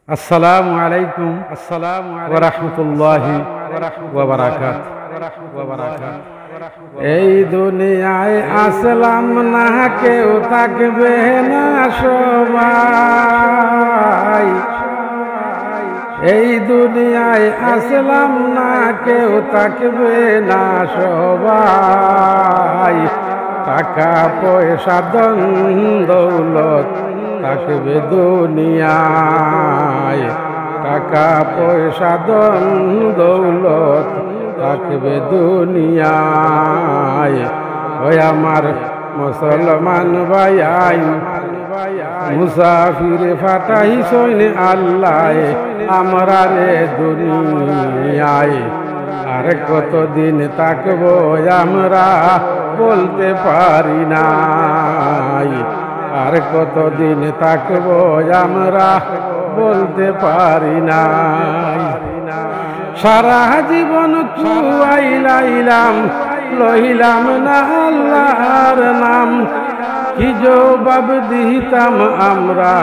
আসসালামু আলাইকুম ওয়া রাহমাতুল্লাহি ওয়া বারাকাতুহু। এই দুনিয়ায় আসলাম না, কেউ থাকবে না সবাই। এই দুনিয়ায় আসলাম না, কেউ থাকবে না সবাই। টাকা পয়সা ধন দৌলত থাকবে দুনিয়ায়। টাকা পয়সা ধন দৌলত থাকবে দুনিয়ায়। ওই আমার মুসলমান ভাই, মুসাফির ফাটাইছেন আল্লাহ আমরা রে দুনিয়ায়। আর কতদিন থাকবো আমরা বলতে পারি নাই। আর কতদিন থাকবো আমরা বলতে পারি নাই। সারা জীবন খুয়াইলাম লইলাম না আল্লাহর নাম। কি জবাব দিতাম আমরা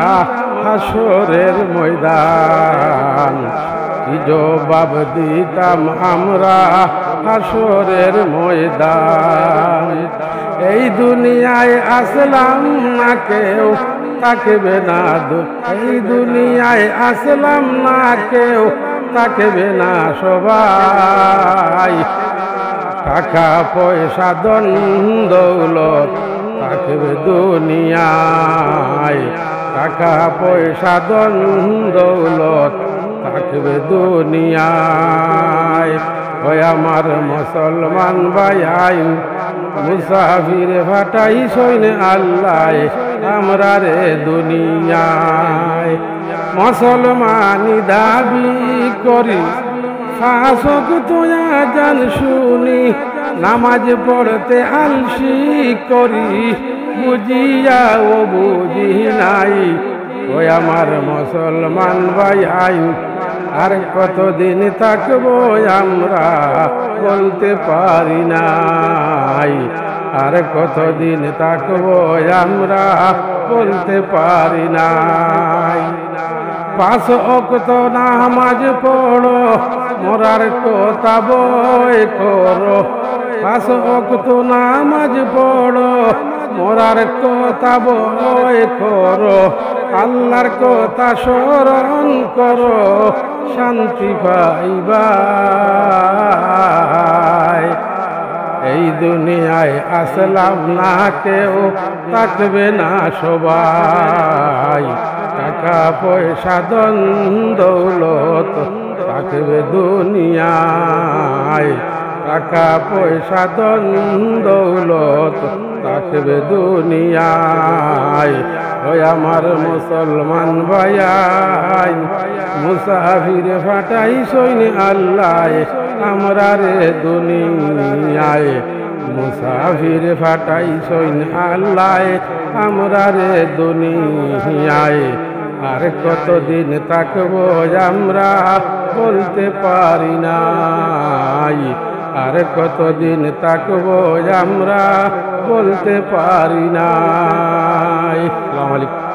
হাসরের ময়দান। কি জবাব দিতাম আমরা হাসরের ময়দান। এই দুনিয়ায় আসলাম না, কেউ থাকবে না। এই দুনিয়ায় আসলাম না, কেউ থাকবে না সবাই। টাকা পয়সা ধন দৌলত থাকবে দুনিয়ায়। টাকা পয়সা ধন দৌলত থাকবে দুনিয়ায়। ওই আমার মুসলমান ভাই, মুসাফির ফাটাইছেন আল্লাহ আমরা রে দুনিয়ায়। মুসলমানি দাবি করি, পাঁচ ওয়াক্ত আযান শুনি, নামাজ পড়তে আলসি করি, বুঝিয়াও বুঝি নাই। ওই আমার মুসলমান ভাই, আর কতদিন থাকবো আমরা বলতে পারি নাই। আর কতদিন থাকবো আমরা বলতে পারি নাই। পাঁচ ওয়াক্ত নামাজ পড়ো, মরার কথা বয় করো। পাঁচ ওয়াক্ত নামাজ পড়ো, মরার কথা বয় করো। আল্লাহর কথা স্মরণ করো, শান্তি পাইবা। এই দুনিয়ায় আসলাম না, কেউ থাকবে না সবাই। টাকা পয়সা ধন দৌলত থাকবে দুনিয়ায়। টাকা পয়সা ধন দৌলত থাকবে দুনিয়ায়। ওই আমার মুসলমান ভাই, মুসাফির ফাটাইছেন আল্লাহ আমরা রে দুনিয়ায়। মুসাফির ফাটাইছেন আল্লাহ আমরা রে দুনিয়ায়। আর কতদিন থাকবো আমরা বলতে পারি নাই। আর কতদিন থাকবো আমরা বলতে পারি নাই। আসসালামু আলাইকুম।